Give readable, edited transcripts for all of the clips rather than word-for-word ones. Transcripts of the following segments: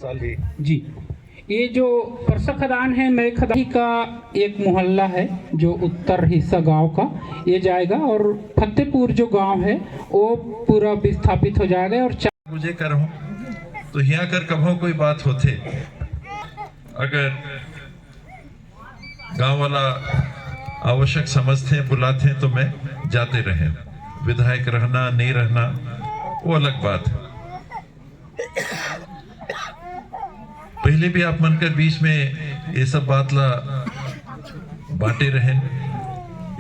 साल ही जी। ये जो परसा खदान है, नए खदान का एक मोहल्ला है जो उत्तर हिस्सा गांव का ये जाएगा, और फतेहपुर जो गांव है वो पूरा विस्थापित हो जाएगा। और मुझे कर हूँ तो यहाँ कर कभों कोई बात होते, अगर गांव वाला आवश्यक समझते हैं बुलाते हैं तो मैं जाते रहे। विधायक रहना नहीं रहना वो अलग बात है। पहले भी आप मनकर बीच में ये सब बात ला बांटे रहे,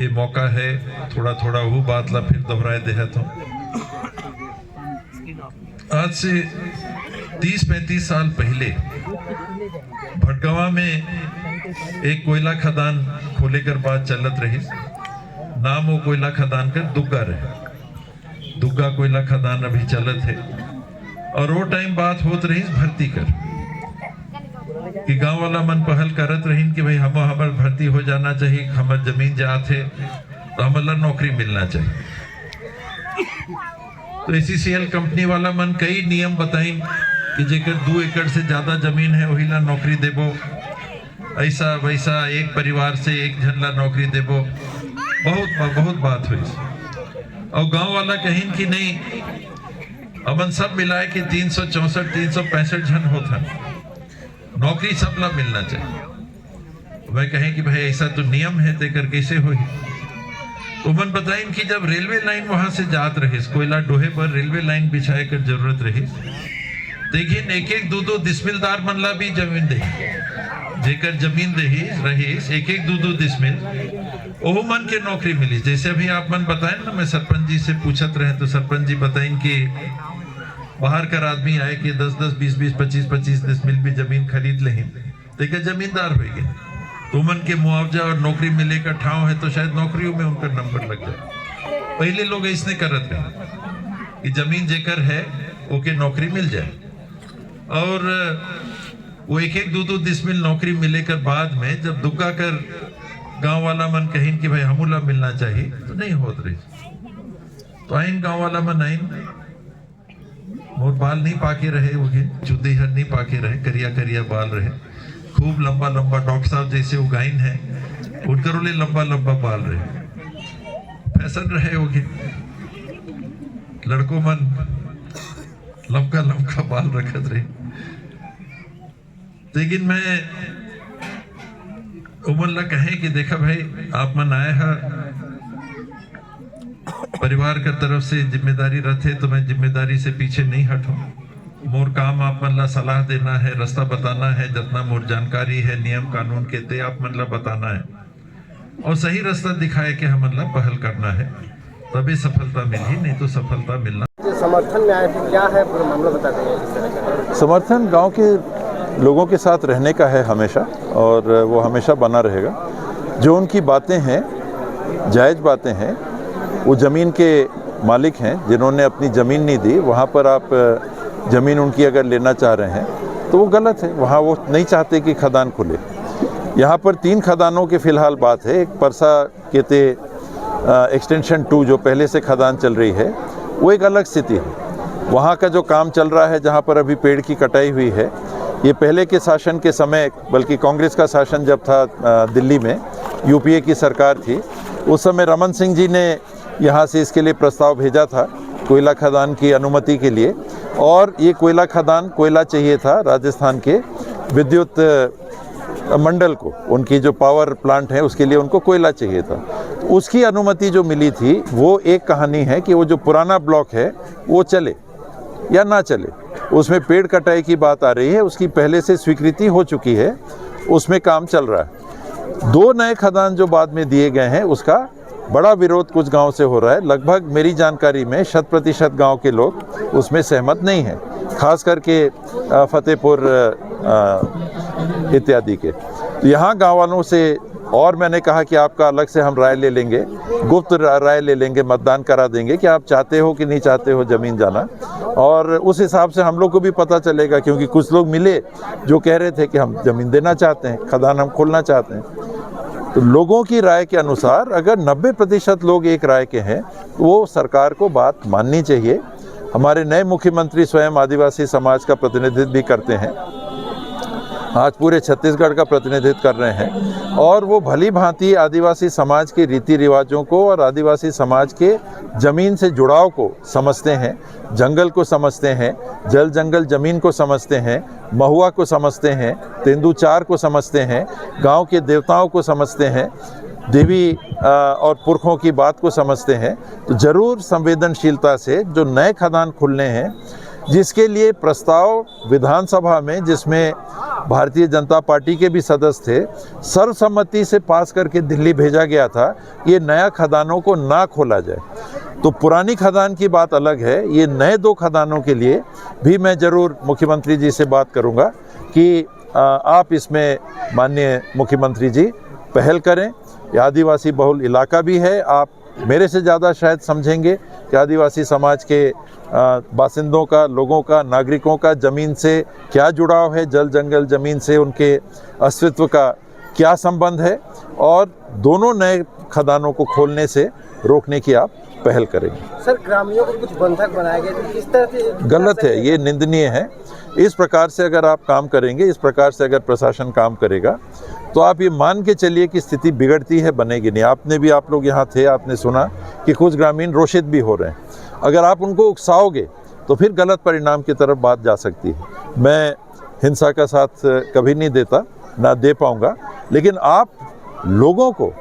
ये मौका है थोड़ा थोड़ा वो बात ला फिर दोहराए दे। तो आज से 30-35 साल पहले भटगांव में एक कोयला खदान खोले कर बात चलत रही। नाम वो कोयला खदान का दुग्गा रहे। दुग्गा कोयला खदान अभी चलत है। और वो टाइम बात होत रही भर्ती कर कि गांव वाला मन पहल करत रही कि भाई हमार भर्ती हो जाना चाहिए, हमार जमीन जाते तो हमारा नौकरी मिलना चाहिए। तो ACCL कंपनी वाला मन कई नियम बताइन कि जेकर 2 एकड़ से ज्यादा जमीन है वही ला नौकरी देबो, ऐसा वैसा एक परिवार से एक जन ला नौकरी देबो। बहुत बात हुई। और गांव वाला कहीं कि नहीं, अमन सब मिलाए कि 364-365 जन होता, नौकरी सब ला मिलना चाहिए। वह कहें कि भाई ऐसा तो नियम है, तेकर कैसे हुई। तो मन बताइन कि जब रेलवे लाइन वहां से जात रही, कोयला डोहे पर रेलवे लाइन बिछाए कर जरूरत रही, लेकिन 1-1, 2-2 डिस्मिलदार मन ला भी जमीन दे, जेकर जमीन दही रही 1-1, 2-2 डिस्मिल ओह मन के नौकरी मिली। जैसे अभी आप मन बताएं ना, मैं सरपंच जी से पूछत रहे तो सरपंच जी बताइन कि बाहर कर आदमी आए कि 10-10, 20-20, 25-25 डिस्मिल भी जमीन खरीद ले, लेकिन जमींदार हो गए तो मन के मुआवजा और नौकरी मिले का ठाव है तो शायद नौकरियों में उनका नंबर लग जाए। पहले लोग इसने करत रहे कि जमीन जेकर है ओके नौकरी मिल जाए, और वो 1-1, 2-2 डिस्मिल नौकरी मिले कर बाद में जब दुग्गा कर गांव वाला मन कहीं कि भाई हमूला मिलना चाहिए तो नहीं होत रही। तो आइन गांव वाला मन आइन, मोर बाल नहीं पाके रहे, वो चुदेहर नहीं पाके रहे, करिया करिया बाल रहे, खूब लंबा लंबा, डॉक्टर साहब जैसे वो गाइन है उनकर ले लंबा लंबा बाल रहे, फैशन रहे वो लड़कों मन लंबा लंबा बाल रखत रहे। लेकिन मैं उमर ला कहे कि देखा भाई आप मन आए हैं परिवार का तरफ से जिम्मेदारी रखे तो मैं जिम्मेदारी से पीछे नहीं हटूं। मोर काम आप मन ला सलाह देना है, रास्ता बताना है, जितना मोर जानकारी है नियम कानून के ते आप मन ला बताना है, और सही रास्ता दिखाए के हम मन ला पहल करना है, तभी सफलता मिली, नहीं तो सफलता मिलना। समर्थन में आए थे, क्या है पूरा मामला बता देंगे? समर्थन गांव के लोगों के साथ रहने का है हमेशा, और वो हमेशा बना रहेगा। जो उनकी बातें हैं जायज़ बातें हैं, वो ज़मीन के मालिक हैं जिन्होंने अपनी ज़मीन नहीं दी, वहाँ पर आप ज़मीन उनकी अगर लेना चाह रहे हैं तो वो गलत है। वहाँ वो नहीं चाहते कि खदान खुले। यहाँ पर 3 खदानों के फ़िलहाल बात है। एक परसा केते एक्सटेंशन 2 जो पहले से खदान चल रही है वो एक अलग स्थिति है। वहाँ का जो काम चल रहा है, जहाँ पर अभी पेड़ की कटाई हुई है, ये पहले के शासन के समय, बल्कि कांग्रेस का शासन जब था दिल्ली में, UPA की सरकार थी, उस समय रमन सिंह जी ने यहाँ से इसके लिए प्रस्ताव भेजा था कोयला खदान की अनुमति के लिए, और ये कोयला खदान कोयला चाहिए था राजस्थान के विद्युत मंडल को, उनकी जो पावर प्लांट है उसके लिए उनको कोयला चाहिए था। उसकी अनुमति जो मिली थी वो एक कहानी है कि वो जो पुराना ब्लॉक है वो चले या ना चले, उसमें पेड़ कटाई की बात आ रही है, उसकी पहले से स्वीकृति हो चुकी है, उसमें काम चल रहा है। 2 नए खदान जो बाद में दिए गए हैं उसका बड़ा विरोध कुछ गांव से हो रहा है। लगभग मेरी जानकारी में 100% गांव के लोग उसमें सहमत नहीं हैं, खास करके फतेहपुर इत्यादि के। तो यहाँ गाँव वालों से, और मैंने कहा कि आपका अलग से हम राय ले लेंगे, गुप्त राय ले लेंगे, मतदान करा देंगे कि आप चाहते हो कि नहीं चाहते हो ज़मीन जाना, और उस हिसाब से हम लोग को भी पता चलेगा। क्योंकि कुछ लोग मिले जो कह रहे थे कि हम ज़मीन देना चाहते हैं, खदान हम खोलना चाहते हैं। तो लोगों की राय के अनुसार अगर 90% लोग एक राय के हैं तो वो सरकार को बात माननी चाहिए। हमारे नए मुख्यमंत्री स्वयं आदिवासी समाज का प्रतिनिधित्व भी करते हैं, आज पूरे छत्तीसगढ़ का प्रतिनिधित्व कर रहे हैं और वो भली भांति आदिवासी समाज के रीति रिवाजों को और आदिवासी समाज के ज़मीन से जुड़ाव को समझते हैं, जंगल को समझते हैं, जल जंगल ज़मीन को समझते हैं, महुआ को समझते हैं, तेंदुचार को समझते हैं, गांव के देवताओं को समझते हैं, देवी और पुरखों की बात को समझते हैं। तो ज़रूर संवेदनशीलता से जो नए खदान खुलने हैं, जिसके लिए प्रस्ताव विधानसभा में, जिसमें भारतीय जनता पार्टी के भी सदस्य थे, सर्वसम्मति से पास करके दिल्ली भेजा गया था, ये नया खदानों को ना खोला जाए। तो पुरानी खदान की बात अलग है, ये नए 2 खदानों के लिए भी मैं ज़रूर मुख्यमंत्री जी से बात करूंगा कि आप इसमें माननीय मुख्यमंत्री जी पहल करें। ये आदिवासी बहुल इलाका भी है, आप मेरे से ज़्यादा शायद समझेंगे कि आदिवासी समाज के बासिंदों का, लोगों का, नागरिकों का ज़मीन से क्या जुड़ाव है, जल जंगल ज़मीन से उनके अस्तित्व का क्या संबंध है, और दोनों नए खदानों को खोलने से रोकने की आप पहल करेंगे। सर, ग्रामीणों को कुछ बंधक बनाए गए थे, किस तरह से? गलत है, ये निंदनीय है। इस प्रकार से अगर आप काम करेंगे, इस प्रकार से अगर प्रशासन काम करेगा, तो आप ये मान के चलिए कि स्थिति बिगड़ती है, बनेगी नहीं। आपने भी, आप लोग यहाँ थे, आपने सुना कि कुछ ग्रामीण रोषित भी हो रहे हैं। अगर आप उनको उकसाओगे तो फिर गलत परिणाम की तरफ बात जा सकती है। मैं हिंसा का साथ कभी नहीं देता, ना दे पाऊँगा, लेकिन आप लोगों को,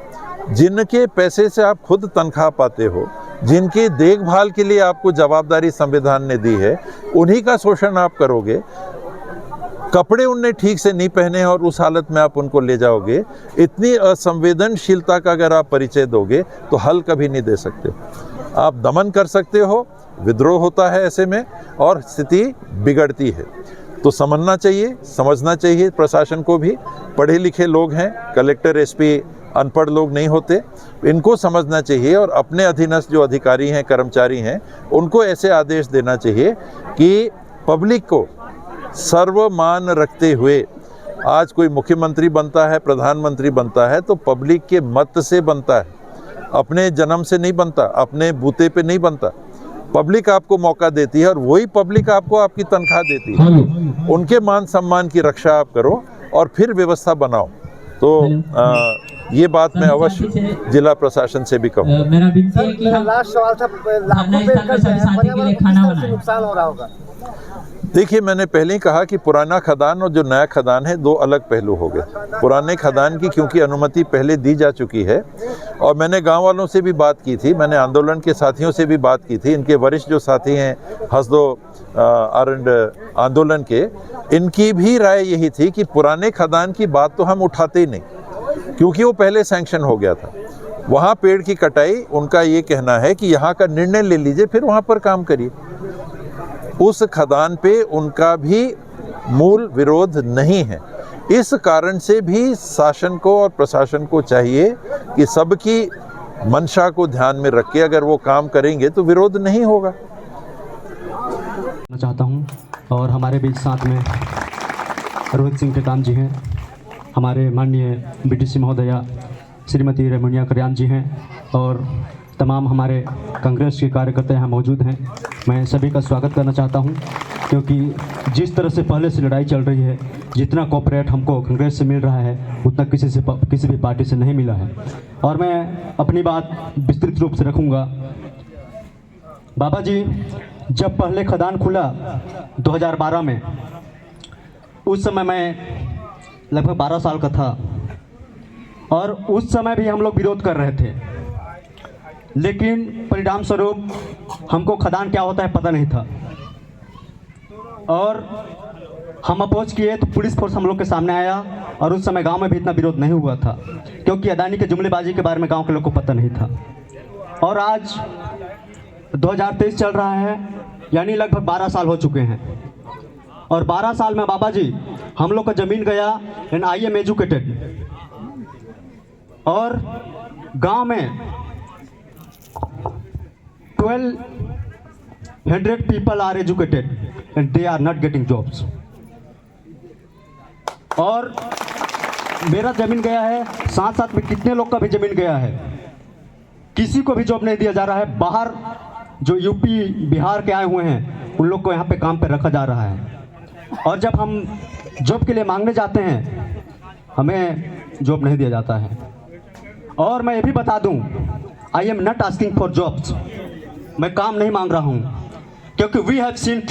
जिनके पैसे से आप खुद तनख्वाह पाते हो, जिनकी देखभाल के लिए आपको जवाबदारी संविधान ने दी है, उन्हीं का शोषण आप करोगे। कपड़े उनने ठीक से नहीं पहने और उस हालत में आप उनको ले जाओगे। इतनी असंवेदनशीलता का अगर आप परिचय दोगे तो हल कभी नहीं दे सकते। आप दमन कर सकते हो, विद्रोह होता है ऐसे में और स्थिति बिगड़ती है। तो समझना चाहिए, समझना चाहिए प्रशासन को भी। पढ़े लिखे लोग हैं, कलेक्टर, एसपी अनपढ़ लोग नहीं होते, इनको समझना चाहिए और अपने अधीनस्थ जो अधिकारी हैं, कर्मचारी हैं, उनको ऐसे आदेश देना चाहिए कि पब्लिक को सर्वमान रखते हुए, आज कोई मुख्यमंत्री बनता है, प्रधानमंत्री बनता है तो पब्लिक के मत से बनता है, अपने जन्म से नहीं बनता, अपने बूते पे नहीं बनता। पब्लिक आपको मौका देती है और वही पब्लिक आपको आपकी तनख्वाह देती है। उनके मान सम्मान की रक्षा आप करो और फिर व्यवस्था बनाओ। तो ये बात मैं अवश्य जिला प्रशासन से भी कहूँ। मेरा विनती है कि हम लास्ट सवाल था, लाखों पेड़ कट गए हैं, पर्यावरण को किस तरह से नुकसान हो रहा होगा? देखिए, मैंने पहले ही कहा कि पुराना खदान और जो नया खदान है, 2 अलग पहलू हो गए। पुराने खदान की क्योंकि अनुमति पहले दी जा चुकी है और मैंने गांव वालों से भी बात की थी, मैंने आंदोलन के साथियों से भी बात की थी, इनके वरिष्ठ जो साथी हैं हसदो आरंड आंदोलन के, इनकी भी राय यही थी कि पुराने खदान की बात तो हम उठाते ही नहीं, क्योंकि वो पहले सैंक्शन हो गया था। वहाँ पेड़ की कटाई, उनका ये कहना है कि यहाँ का निर्णय ले लीजिए, फिर वहाँ पर काम करिए। उस खदान पे उनका भी मूल विरोध नहीं है। इस कारण से भी शासन को और प्रशासन को चाहिए कि सबकी मंशा को ध्यान में रख के अगर वो काम करेंगे तो विरोध नहीं होगा। मैं चाहता हूं और हमारे बीच साथ में रोहित सिंह टेकाम जी हैं, हमारे माननीय बीटीसी महोदया श्रीमती रमणिया कल्याण जी हैं और तमाम हमारे कांग्रेस के कार्यकर्ता यहाँ मौजूद हैं। मैं सभी का स्वागत करना चाहता हूँ, क्योंकि जिस तरह से पहले से लड़ाई चल रही है, जितना कोऑपरेट हमको कांग्रेस से मिल रहा है उतना किसी भी पार्टी से नहीं मिला है। और मैं अपनी बात विस्तृत रूप से रखूँगा। बाबा जी, जब पहले खदान खुला 2012 में, उस समय मैं लगभग 12 साल का था और उस समय भी हम लोग विरोध कर रहे थे, लेकिन परिणाम स्वरूप हमको खदान क्या होता है पता नहीं था और हम अपोज किए तो पुलिस फोर्स हम लोग के सामने आया और उस समय गांव में भी इतना विरोध नहीं हुआ था, क्योंकि अदानी के जुमलेबाजी के बारे में गांव के लोग को पता नहीं था। और आज 2023 चल रहा है, यानी लगभग 12 साल हो चुके हैं और 12 साल में बाबा जी हम लोग का ज़मीन गया एंड आई एम एजुकेटेड, और गांव में 1200 people are educated and they are not getting jobs। और मेरा ज़मीन गया है, साथ साथ में कितने लोग का भी ज़मीन गया है, किसी को भी जॉब नहीं दिया जा रहा है। बाहर जो यूपी बिहार के आए हुए हैं उन लोग को यहाँ पे काम पे रखा जा रहा है। और जब हम जॉब के लिए मांगने जाते हैं हमें जॉब नहीं दिया जाता है। और मैं ये भी बता दूं, I am not asking for jobs, मैं काम नहीं मांग रहा हूँ, क्योंकि we have seen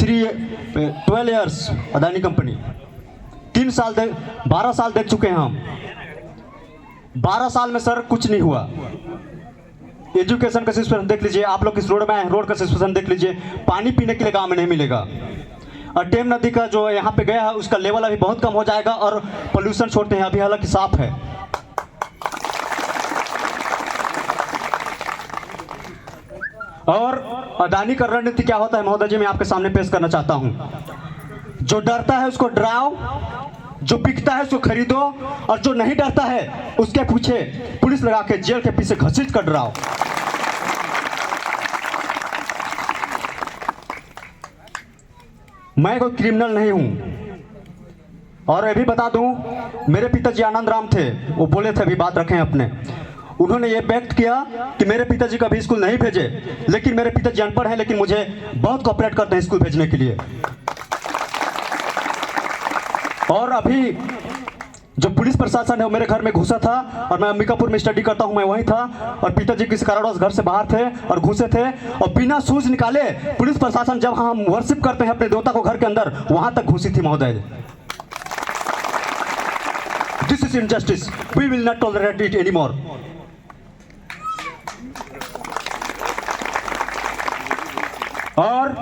12 years Adani company, 12 साल देख चुके हैं हम। 12 साल में सर कुछ नहीं हुआ। एजुकेशन का सिचुएशन देख लीजिए, आप लोग इस रोड में आए, रोड का सिचुएशन देख लीजिए, पानी पीने के लिए गाँव में नहीं मिलेगा। और टेम नदी का जो यहाँ पे गया है उसका लेवल अभी बहुत कम हो जाएगा, और पोल्यूशन छोड़ते हैं अभी हालांकि साफ है। और अदानी का रणनीति क्या होता है महोदय जी, मैं आपके सामने पेश करना चाहता हूं। जो डरता है उसको डराओ, जो बिकता है उसको खरीदो, और जो नहीं डरता है उसके पीछे पुलिस लगा के जेल के पीछे घसीट कर डराओ। मैं कोई क्रिमिनल नहीं हूं। और ये भी बता दूं, मेरे पिताजी आनंद राम थे, वो बोले थे, अभी बात रखें अपने, उन्होंने ये व्यक्त किया कि मेरे पिताजी कभी स्कूल नहीं भेजे, लेकिन मेरे पिताजी अनपढ़ हैं लेकिन मुझे बहुत कोऑपरेट करते हैं स्कूल भेजने के लिए। और अभी जो पुलिस प्रशासन है वो मेरे घर में घुसा था, और मैं अंबिकापुर में स्टडी करता हूं, मैं वहीं था, और पिताजी किसी कारणवश घर से बाहर थे और घुसे थे, और बिना शूज निकाले पुलिस प्रशासन जब हम वर्शिप करते हैं अपने देवता को घर के अंदर, वहां तक घुसी थी महोदय। This is injustice, we will not tolerate it anymore. और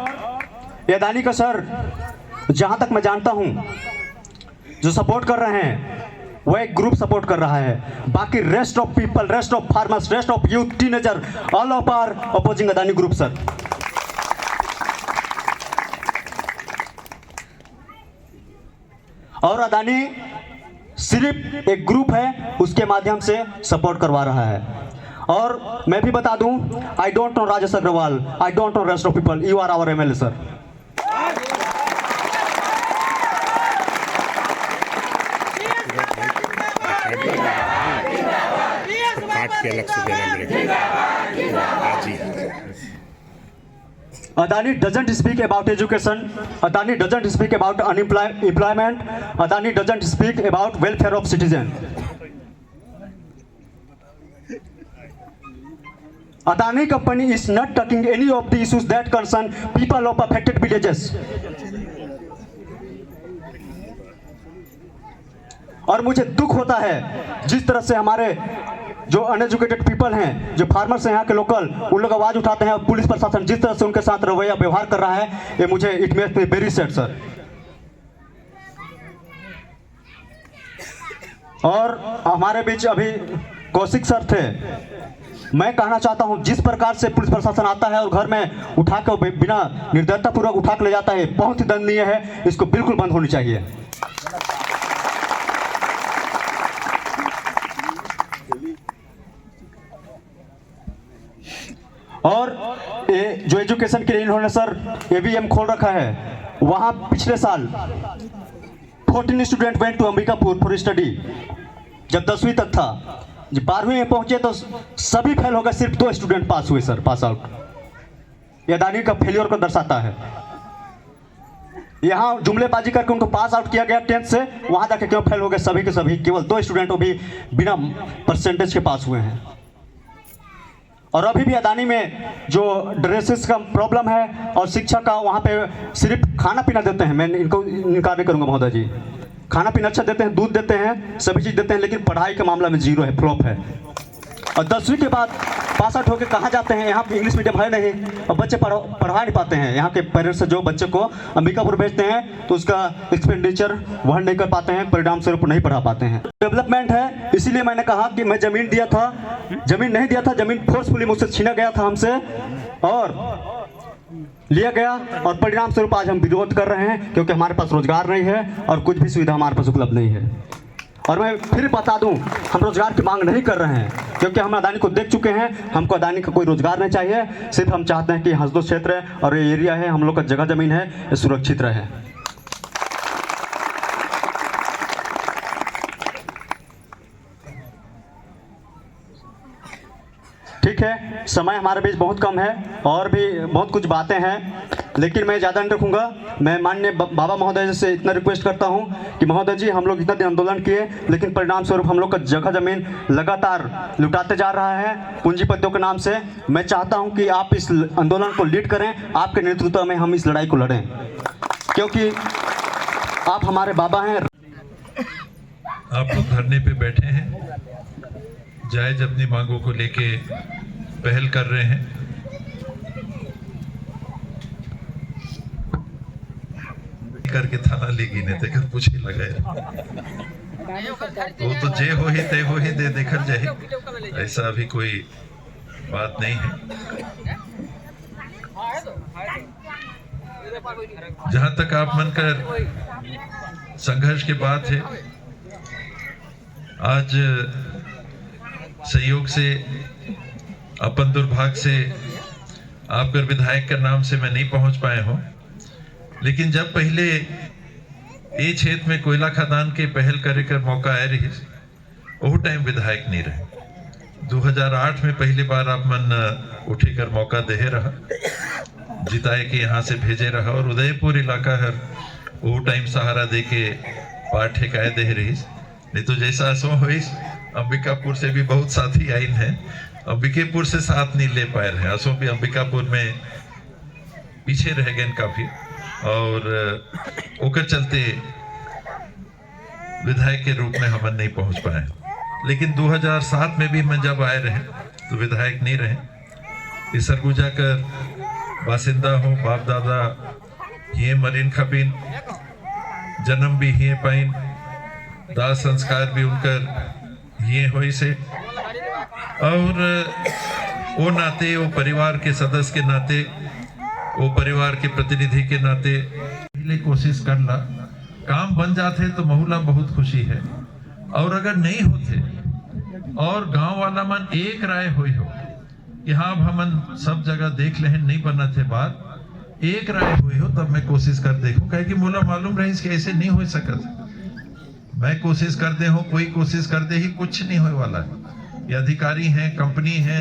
ये अदानी का सर, जहां तक मैं जानता हूं, जो सपोर्ट कर रहे हैं वो एक ग्रुप सपोर्ट कर रहा है, बाकी rest of people, rest of farmers, rest of youth, teenager, all of are opposing Adani group sir. और अदानी सिर्फ एक ग्रुप है उसके माध्यम से सपोर्ट करवा रहा है। और मैं भी बता दूं, I don't know Rajesh Agarwal, I don't know rest of people, you are our MLA sir. Adani doesn't speak about education, Adani doesn't speak about employment, Adani doesn't speak about welfare of citizen. Adani company is not tackling any of the issues that concern people of affected villages. और मुझे दुख होता है जिस तरह से हमारे जो अनएजुकेटेड पीपल हैं, जो फार्मर्स हैं यहाँ के लोकल, उन लोग आवाज उठाते हैं, पुलिस प्रशासन जिस तरह से उनके साथ रवैया व्यवहार कर रहा है, ये मुझे it makes me very sad sir. और हमारे बीच अभी कौशिक सर थे, मैं कहना चाहता हूं, जिस प्रकार से पुलिस प्रशासन आता है और घर में उठा कर बिना निर्दयता पूर्वक उठा के ले जाता है, बहुत ही दंडनीय है, इसको बिल्कुल बंद होनी चाहिए। और ये जो एजुकेशन के लिए इन्होंने सर एवीएम खोल रखा है, वहां पिछले साल 14 student went to Ambikapur for study. जब 10वीं तक था, जब 12वीं में पहुंचे तो सभी फेल हो गए, सिर्फ 2 स्टूडेंट पास हुए सर, पास आउट। यह अदानी का फेलियर को दर्शाता है। यहाँ जुमलेबाजी करके उनको पास आउट किया गया 10th से, वहां जाके क्यों फेल हो गए सभी के सभी, केवल 2 स्टूडेंट भी बिना परसेंटेज के पास हुए हैं। और अभी भी अदानी में जो ड्रेसेस का प्रॉब्लम है और शिक्षा का, वहाँ पे सिर्फ खाना पीना देते हैं, मैं इनको इनकार नहीं करूँगा महोदय जी, खाना पीना अच्छा देते हैं, दूध देते हैं, सभी चीज़ देते हैं, लेकिन पढ़ाई के मामला में जीरो है, फ्लॉप है। और 10वीं के बाद पास आउट होकर कहाँ जाते हैं, यहाँ पे इंग्लिश मीडियम है नहीं, और बच्चे पढ़ा नहीं पाते हैं। यहाँ के पेरेंट्स से जो बच्चे को अंबिकापुर भेजते हैं तो उसका एक्सपेंडिचर वहन नहीं कर पाते हैं, परिणाम स्वरूप नहीं पढ़ा पाते हैं। डेवलपमेंट है, इसीलिए मैंने कहा कि मैं जमीन दिया था, जमीन नहीं दिया था, जमीन फोर्सफुली मुझसे छीना गया था हमसे और लिया गया, और परिणाम स्वरूप आज हम विरोध कर रहे हैं, क्योंकि हमारे पास रोजगार नहीं है और कुछ भी सुविधा हमारे पास उपलब्ध नहीं है। और मैं फिर बता दूं, हम रोजगार की मांग नहीं कर रहे हैं, क्योंकि हम अदानी को देख चुके हैं, हमको अदानी का कोई रोजगार नहीं चाहिए, सिर्फ हम चाहते हैं कि हसदो क्षेत्र है और ये एरिया है, हम लोग का जगह जमीन है, ये सुरक्षित रहे। ठीक है, समय हमारे बीच बहुत कम है, और भी बहुत कुछ बातें हैं, लेकिन मैं ज़्यादा नहीं रखूँगा। मैं माननीय बाबा महोदय से इतना रिक्वेस्ट करता हूँ कि महोदय जी, हम लोग इतना दिन आंदोलन किए, लेकिन परिणाम स्वरूप हम लोग का जगह ज़मीन लगातार लुटाते जा रहा है पूंजीपतियों के नाम से। मैं चाहता हूँ कि आप इस आंदोलन को लीड करें, आपके नेतृत्व में हम इस लड़ाई को लड़ें, क्योंकि आप हमारे बाबा हैं। आप लोग धरने पे बैठे हैं, जायज अपनी मांगों को लेके पहल कर रहे हैं। करके थाना लेगी ने देकर पूछे लगे वो तो जे हो ही दे देखल जाए, ऐसा अभी कोई बात नहीं है। जहां तक आप मन कर संघर्ष की बात है, आज संयोग से अपन दुर्भाग्य से आपके विधायक के नाम से मैं नहीं पहुंच पाए हूं, लेकिन जब पहले ये क्षेत्र में कोयला खदान के पहल करे कर मौका आए रही, वो टाइम विधायक नहीं रहे। 2008 में पहली बार आप मन उठी कर मौका दे रहा, जिताए के यहाँ से भेजे रहा, और उदयपुर इलाका है वो टाइम सहारा दे के पार ठेकाए दे रही। नहीं तो जैसा असो हुई, अंबिकापुर से भी बहुत साथी आइन है, अंबिकापुर से साथ नहीं ले पाए रहे, असो भी अंबिकापुर में पीछे रह गए काफी, और ओकर चलते विधायक के रूप में हम नहीं पहुंच पाए। लेकिन 2007 में भी मैं जब आए रहे तो विधायक नहीं रहे। इस सरगुजा कर बासिंदा हूँ, बाप दादा ये मरीन खबीन, जन्म भी ये पाइन, दाह संस्कार भी उनकर ये हो से, और वो नाते, वो परिवार के सदस्य के नाते, वो परिवार के प्रतिनिधि के नाते पहले कोशिश करना, काम बन जाते तो बहुला बहुत खुशी है। और अगर नहीं होते और गांव वाला मन एक राय हुई हो कि हाँ हमन सब जगह देख ले नहीं बना थे बात, एक राय हुई हो, तब मैं कोशिश कर देखूं, कहे कि मोला मालूम रही कि ऐसे नहीं हो सकता। मैं कोशिश करते हो, कोई कोशिश करते ही कुछ नहीं होने वाला है। ये अधिकारी हैं, कंपनी है,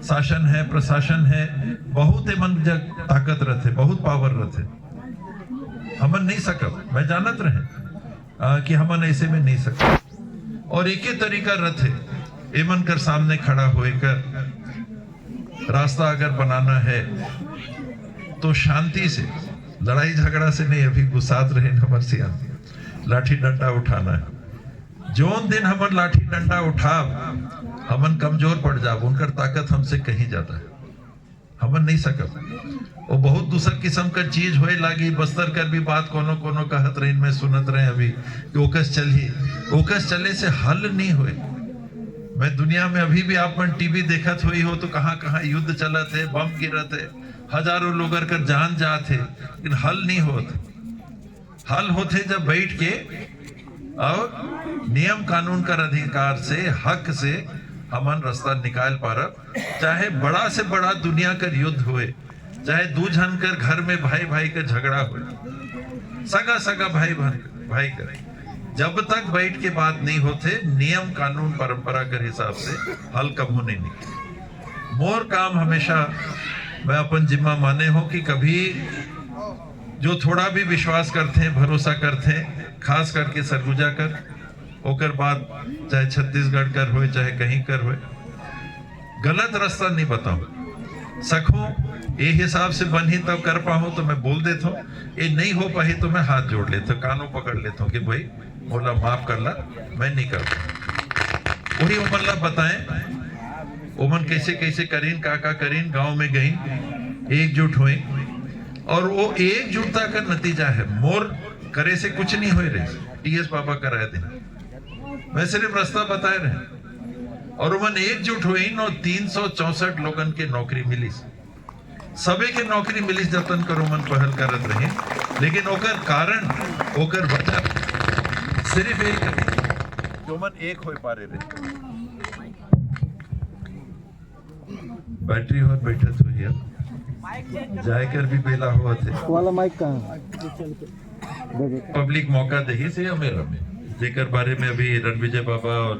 शासन है, प्रशासन है, बहुत मन जग ताकत रहते, बहुत पावर रहते, हमन नहीं सकब। मैं जानत रहे कि हमन ऐसे में नहीं सकब, और एक ही तरीका रहते एमन कर सामने खड़ा होकर रास्ता अगर बनाना है तो शांति से, लड़ाई झगड़ा से नहीं, अभी गुस्सात रहे हमर से लाठी डंडा उठाना है। जोन दिन हमन लाठी डंडा उठाब, हमन कमजोर पड़ जाब, उनकर ताकत हमसे कहीं ज्यादा है, हमन नहीं सकब। वो बहुत दूसर किस्म का चीज होए लागी। बस्तर कर भी बात कोनो कोनो कहत रहे, मैं सुनत रहे अभी कि ओकस चली, ओकस चले से हल नहीं हुए। मैं दुनिया में अभी भी आप मन टीवी देखत हुई हो तो कहाँ कहाँ युद्ध चलत है, बम गिरत है, हजारों लोग कर जान जाते, लेकिन हल नहीं होते। हल होते जब बैठ के और नियम कानून का अधिकार से, हक से हमन रास्ता निकाल पारब। चाहे बड़ा से बड़ा दुनिया का युद्ध हुए, चाहे दू जन कर घर में भाई भाई का झगड़ा हुए, सगा सगा भाई भाई का, जब तक बैठ के बात नहीं होते, नियम कानून परंपरा के हिसाब से हल कब होने नहीं। मोर काम हमेशा मैं अपन जिम्मा माने हो कि कभी जो थोड़ा भी विश्वास करते हैं, भरोसा करते हैं, खास करके सरगुजा कर, ओकर बाद चाहे छत्तीसगढ़ कर होए चाहे कहीं कर होए, गलत रास्ता नहीं बताऊं सकूं, ये हिसाब से बनी तब कर पाऊं तो मैं बोल देता हूं, ये नहीं हो पाई तो मैं हाथ जोड़ लेता हूं, कानों पकड़ लेता हूं कि भाई बोला माफ कर ला, मैं नहीं कर पाऊं। वही उमन ला बताएं, उमन कैसे कैसे करीन, का करीन, गांव में गई, एकजुट हुई, और वो एकजुटता का नतीजा है। मोर करे से कुछ नहीं हो रही, टीएस बाबा कराए थे, मैं सिर्फ रास्ता बताए रहे, और उमन एकजुट हुई और 364 लोगन के नौकरी मिली, सबे के नौकरी मिली, जतन करो मन पहल करत रहे। लेकिन ओकर कारण, ओकर वजह सिर्फ एक जो मन एक हो पा रहे। बैटरी और बैठत हुई है, जायकर भी बेला हुआ थे वाला माइक कहाँ? पब्लिक मौका दही से मेरा में जेकर बारे में अभी रणविजय बाबा और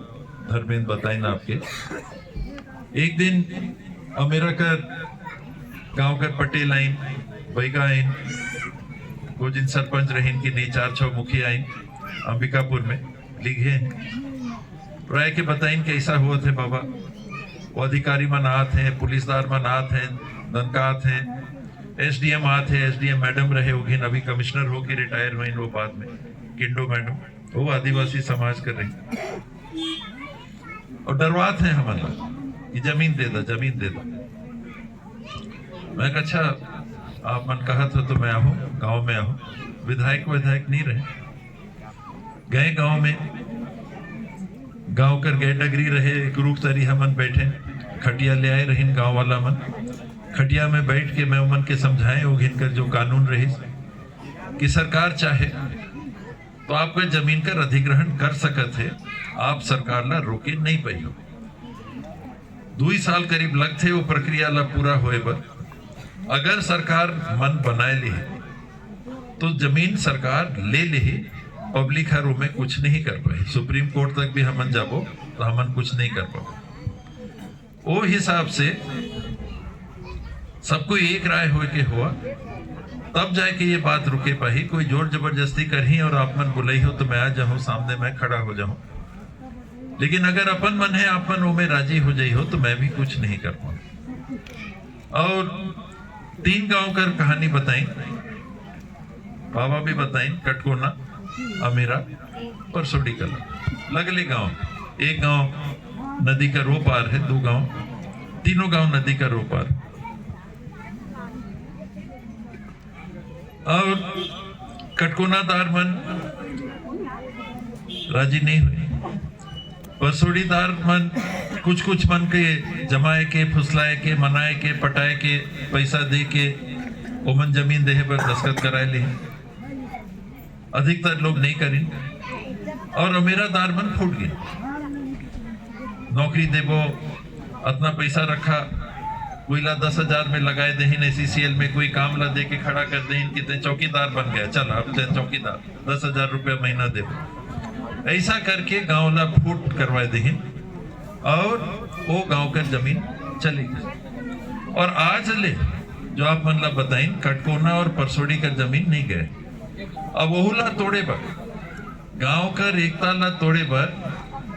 धर्मेंद्र बताए ना आपके। एक दिन अमेरा कर गांव कर पटेल आइन बैगा आइन वो जिन सरपंच रहीन की नहीं 4-6 मुखिया आइन अंबिकापुर में लिखे राय के बताइन कैसा हुआ थे बाबा। वो अधिकारी मन आते हैं, पुलिसदार मन आते हैं, दनका आते हैं, एसडीएम आते हैं, एसडीएम मैडम रहे होगी, अभी कमिश्नर होके रिटायर हुई वो बाद में किंडो मैडम, वो आदिवासी समाज कर रही और डरवात है हमारा कि जमीन दे दो जमीन दे दो। मैं कहा अच्छा आप मन कहा था तो मैं आऊँ गांव में आऊँ। विधायक नहीं रहे, गए गांव में, गांव कर गए डगरी रहे, एक रुख तरी हमन बैठे, खटिया ले आए रहीन गांव वाला मन, खटिया में बैठ के मैं उमन के समझाए हो घिन कर जो कानून रही कि सरकार चाहे तो आप कोई जमीन कर अधिग्रहण कर सकत है, आप सरकार ला रोके नहीं पाई हो। 2 साल करीब लग थे वो प्रक्रिया ला पूरा होए बर। अगर सरकार मन बनाए ली तो जमीन सरकार ले ली, पब्लिक हर में कुछ नहीं कर पाई। सुप्रीम कोर्ट तक भी हमन जाबो तो हमन कुछ नहीं कर पाओ। वो हिसाब से सबको एक राय हो के हुआ तब जाके ये बात रुके पाही। कोई जोर जबरदस्ती करही और आप मन बुलाई हो तो मैं आ जाऊं सामने, मैं खड़ा हो जाऊं। लेकिन अगर अपन मन है आप मन वो में राजी हो जाई हो तो मैं भी कुछ नहीं कर पाऊं। और 3 गांव कर कहानी बताई, बाबा भी बताई, कटकोना, अमेरा, परसोडी कला, लगले गांव। एक गांव नदी का रो पार है, 2 गांव, तीनों गांव नदी का रो पार। और कटकोनादार मन राजी नहीं हुई, परसोड़ीदार मन कुछ मन के जमाए के, फुसलाए के, मनाए के, पटाए के, पैसा दे के ओमन जमीन देहे पर दस्तखत कराए ले। अधिकतर लोग नहीं करें। और मेरा दार मन फूट गया, नौकरी देबो इतना पैसा रखा, कोई ला 10,000 में लगाए देहिन, एसीसीएल में कोई काम ला दे के खड़ा कर देहिन कि ते चौकीदार बन गया, चल अब ते चौकीदार 10,000 रुपया महीना देबो। ऐसा करके गांव ला फूट करवाए देहिन और वो गांव का जमीन चली गई। और आज ले जो आप मन ला बताइन कटकोना और परसोड़ी का जमीन नहीं गए। अब वहुला तोड़े बर, गांव कर एकता ला तोड़े बर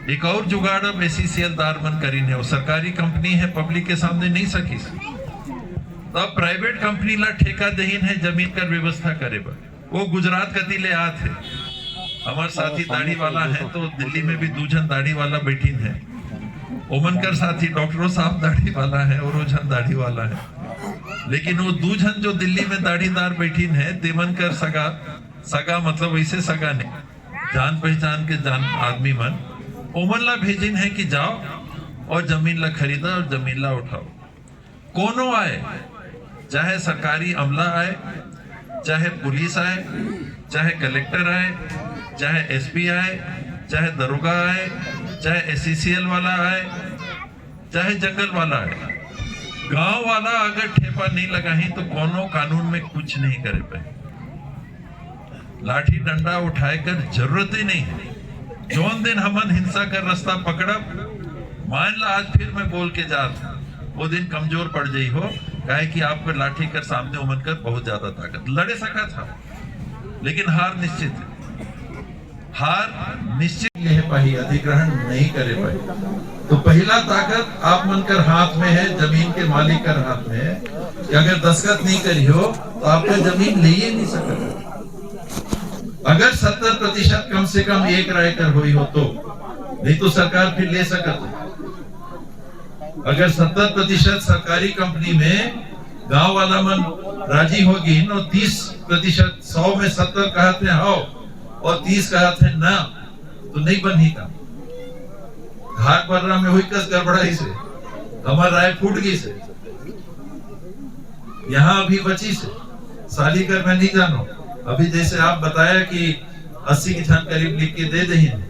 एक और जुगाड़ अब एसीसीएल दार मन करीन है। वो सरकारी कंपनी है, पब्लिक के सामने नहीं सकी, तो अब प्राइवेट कंपनी ला ठेका देहिन है जमीन कर व्यवस्था करे बर। वो गुजरात कती ले आते, हमारे साथी दाढ़ी वाला है तो दिल्ली में भी 2 जन दाढ़ी वाला बैठीन है। ओमन कर साथी डॉक्टरों साहब दाढ़ी वाला है और वो जन दाढ़ी वाला है। लेकिन वो 2 जन जो दिल्ली में दाढ़ीदार बैठीन है तेमन कर सगा मतलब वैसे सगा नहीं, जान पहचान के जान आदमी मन ओमन ला भेजिन है कि जाओ और जमीन ला खरीदा और जमीन ला उठाओ। कोनो आए, चाहे सरकारी अमला आए, चाहे पुलिस आए, चाहे कलेक्टर आए, चाहे एसपी आए, चाहे दरोगा आए, चाहे एसीसीएल वाला आए, चाहे जंगल वाला आए, गांव वाला अगर ठेपा नहीं लगाही तो कोनो कानून में कुछ नहीं करे पाए। लाठी डंडा उठाए कर जरूरत ही नहीं है। जौन दिन हमन हिंसा कर रास्ता पकड़ा, मान ला आज फिर मैं बोल के जा रहा, वो दिन कमजोर पड़ जाई हो, काहे कि आपको लाठी कर सामने उमन कर बहुत ज्यादा ताकत लड़े सका था, लेकिन हार निश्चित है। हार निश्चित है पाही, अधिग्रहण नहीं करे पाए। तो पहला ताकत आप मन कर हाथ में है, जमीन के मालिक कर हाथ में है कि अगर दस्तखत नहीं करी हो तो आपका जमीन ले ही नहीं सकते। अगर 70% कम से कम 1 राय कर हुई हो तो, नहीं तो सरकार फिर ले सकते। अगर 70% सरकारी कंपनी में गांव वाला मन राजी होगी और 30% 100 में 70 कहते हैं हो और 30 कहते हैं ना, तो नहीं बनी का। घाट बर्रा में हुई कस गड़बड़ाई से हमारा राय फूट गई से, यहाँ अभी बची से सालीकर में नहीं जानो। अभी जैसे आप बताया कि 80 की छन करीब लिख के दे दें,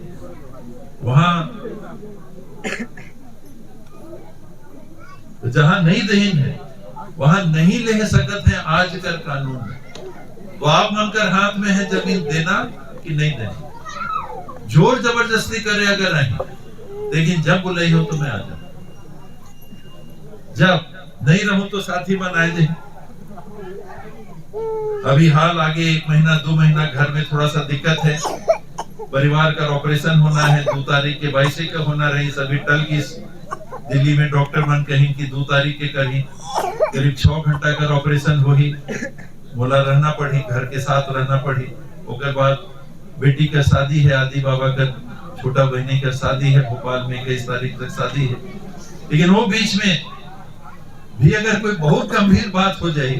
वहां जहां नहीं देन है वहां नहीं ले सकते हैं आज कर कानून में। तो आप मन कर हाथ में है जमीन देना कि नहीं देना। जोर जबरदस्ती करे अगर आई, लेकिन जब बुलाई हो तो मैं आ जाऊं। जब नहीं रहूं तो साथी बनाए दे। अभी हाल आगे 1 महीना 2 महीना घर में थोड़ा सा दिक्कत है, परिवार का ऑपरेशन होना है, 2 तारीख के 22 का होना रही, सभी टल गई। दिल्ली में डॉक्टर मन कहीं कि 2 तारीख के कहीं करीब 6 घंटा का ऑपरेशन हो ही बोला, रहना पड़ी, घर के साथ रहना पड़ी। उसके बाद बेटी का शादी है, आदि बाबा का छोटा बहनी का शादी है भोपाल में, 21 तारीख तक शादी है। लेकिन वो बीच में भी अगर कोई बहुत गंभीर बात हो जाए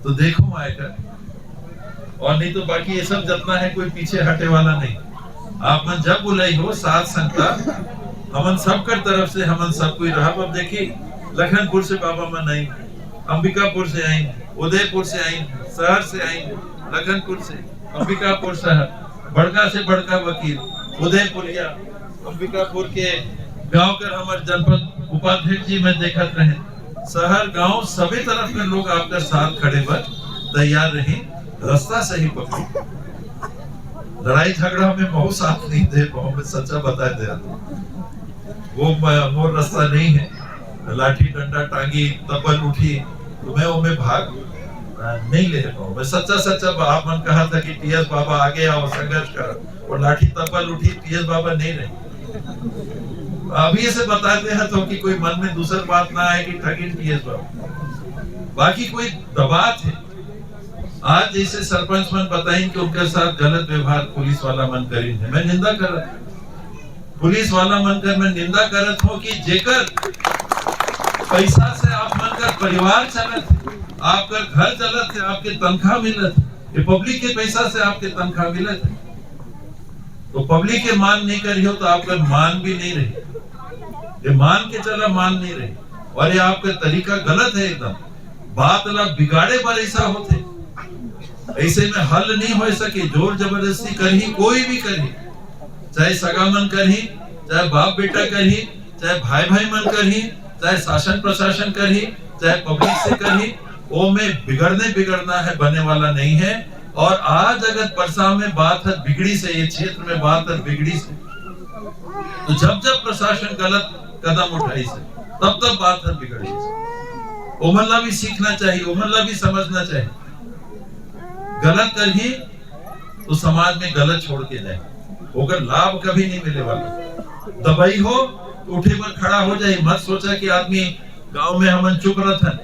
तो देखो आएगा, और नहीं तो बाकी ये सब जितना है कोई पीछे हटे वाला नहीं। आप मन जब बुलाई हो साथ संगता हमन सब कर तरफ से हमन सब कोई रहा। अब देखिए लखनपुर से बाबा मन आई, अंबिकापुर से आई, उदयपुर से आई, शहर से आई, लखनपुर से अंबिकापुर शहर, बड़का से बड़का वकील उदयपुरिया, अंबिकापुर के गांव कर हमारे जनपद उपाध्यक्ष जी में देखत रहे, शहर गांव सभी तरफ के लोग आपका साथ खड़े पर तैयार रहे, रास्ता सही पकड़े। लड़ाई झगड़ा में बहुत साथ नहीं दे, बहुत सच्चा बता दे, वो मोर रास्ता नहीं है। लाठी डंडा टांगी तबल उठी तो मैं वो में भाग नहीं ले पाऊं। मैं सच्चा सच्चा आप मन कहा था कि टीएस बाबा आगे आओ संघर्ष करो, और लाठी तबल उठी, टीएस बाबा नहीं रहे। अभी ऐसे बताते हैं तो कि कोई मन में दूसरी बात ना आए कि ठगी टीएस बाबा, बाकी कोई दबाव है। आज जैसे सरपंच मन बताएं कि उनके साथ गलत व्यवहार पुलिस वाला मन करी है, मैं निंदा कर, पुलिस वाला मन कर मैं निंदा करत हूँ कि जेकर पैसा से आप मन कर परिवार चलत, आपका घर चलत है, आपके तनख्वाह मिलत, ये पब्लिक के पैसा से आपके तनख्वाह मिलत है, तो पब्लिक के मान नहीं करी हो तो आपका मान भी नहीं रही, ये मान के चला मान नहीं रही। और ये आपका तरीका गलत है एकदम, बात ला बिगाड़े पर ऐसा होते, ऐसे में हल नहीं हो सके। जोर जबरदस्ती करी, कोई भी करी, चाहे सगा मन करी, चाहे बाप बेटा करी, चाहे भाई भाई मन करी, चाहे शासन प्रशासन करी, चाहे पब्लिक से करी, वो में बिगड़ना है, बनने वाला नहीं है। और आज अगर परसा में बात है बिगड़ी से, ये क्षेत्र में बात है बिगड़ी से, तो जब जब प्रशासन गलत कदम उठाई से तब तब बात है बिगड़ी से। ओमल्ला भी सीखना चाहिए, ओमल्ला भी समझना चाहिए, गलत कर ही तो समाज में गलत छोड़ के जाए, होकर लाभ कभी नहीं मिले वाला। दबाई हो तो उठे पर खड़ा हो जाए, मत सोचा कि आदमी गांव में हमन चुप रहथन,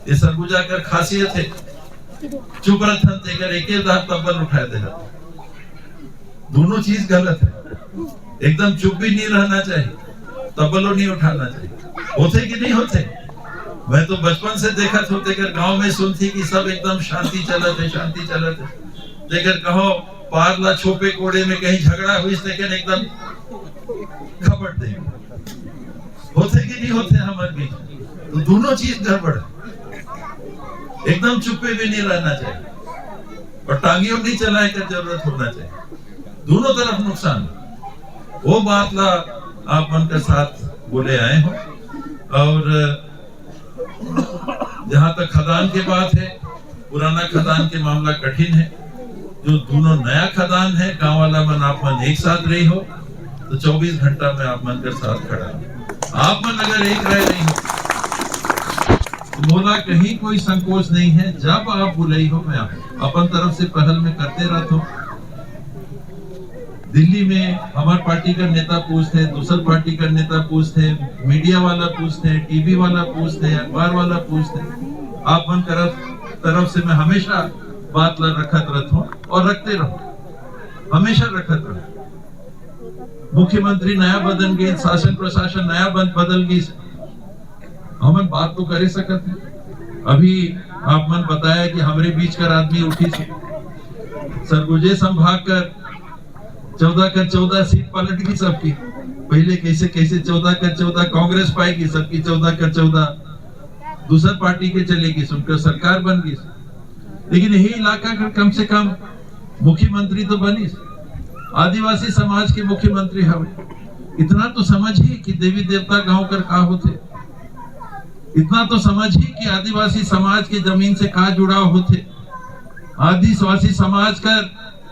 ये सरगुजा कर खासियत है, चुप रहथन तेकर एक दांत तब्बल उठाए दे, दोनों चीज गलत है। एकदम चुप भी नहीं रहना चाहिए, तब्बलो नहीं उठाना चाहिए। होते कि नहीं होते? मैं तो बचपन से देखा था, तेकर गांव में सुनती कि सब एकदम शांति चलत है, शांति चलत है। तेकर कहो पारला छोपे कोड़े में कहीं झगड़ा हुई, तेकर एकदम खबर दे। होते कि नहीं होते हमारे बीच? तो दोनों चीज गड़बड़, एकदम चुप्पे भी नहीं रहना चाहिए और टांगियों नहीं चलाने का जरूरत होना चाहिए, दोनों तरफ नुकसान। वो बात ला आप मन के साथ बोले आए हो। और जहां तक खदान की बात है, पुराना खदान के मामला कठिन है, जो दोनों नया खदान है, गांव वाला मन आप मन एक साथ रही हो तो 24 घंटा में आप मन के साथ खड़ा हो। आप मन अगर एक रह रही हो तो बोला कहीं कोई संकोच नहीं है, जब आप बुलाई हो मैं अपन तरफ से पहल में करते रहता हूँ। दिल्ली में हमारे पार्टी का नेता पूछते, दूसर पार्टी का नेता पूछते, मीडिया वाला पूछते, टीवी वाला पूछते, अखबार वाला पूछते, आप मन तरफ से मैं हमेशा बात ला रखत रहता हूँ और रखते रहो, हमेशा रखत रहो। मुख्यमंत्री नया बदल गए, शासन प्रशासन नया बदल गई, हम बात तो कर सकते हैं। अभी आप मन बताया कि हमारे बीच कर आदमी उठी सरगुजे संभाग कर 14 कर 14 सीट पलट गई सबकी। पहले कैसे 14 कर 14 कांग्रेस पाएगी, सबकी 14 कर 14 दूसर पार्टी के चलेगी, सुनकर सरकार बन गई। लेकिन यही इलाका का कम से कम मुख्यमंत्री तो बनी, आदिवासी समाज के मुख्यमंत्री हवे। इतना तो समझिए कि देवी देवता गांव कर का होते, इतना तो समझिए कि आदिवासी समाज के जमीन से का जुड़ाव होते, आदिवासी समाज का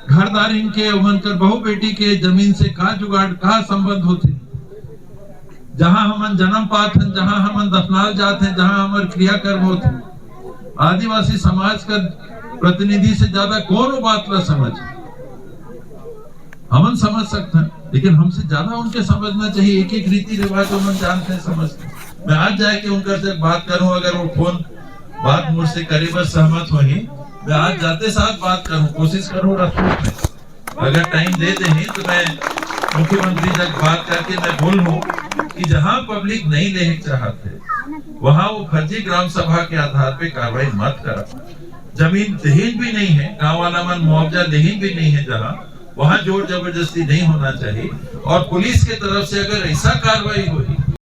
घरदारी के उमन कर बहु बेटी के जमीन से का जुगाड़ का संबंध होते। जहां हमन जन्म पात हैं, जहां हमन दफनाल जाते हैं, जहां हमारे क्रियाकर्म होते हैं, आदिवासी समाज का प्रतिनिधि से ज्यादा कौन वो बात ला समझ, हमन समझ सकते हैं, लेकिन हमसे ज्यादा उनके समझना चाहिए। एक एक रीति रिवाज हमन जानते हैं, समझते हैं। मैं आज जाके उनका से बात करूं, अगर वो फोन बात मुझसे करीबन सहमत हुई, मैं आज जाते साथ बात करूं, कोशिश करूं रास्ते में, अगर टाइम दे दें तो मैं मुख्यमंत्री तक बात करके मैं बोलूं कि जहां पब्लिक नहीं लेने चाहते वहां वो फर्जी ग्राम सभा के आधार पे कार्रवाई मत करा। जमीन दहेज भी नहीं है, गांव वाला मन मुआवजा दहेज भी नहीं है, जहां वहां जोर जबरदस्ती नहीं होना चाहिए। और पुलिस के तरफ से अगर ऐसा कार्रवाई हुई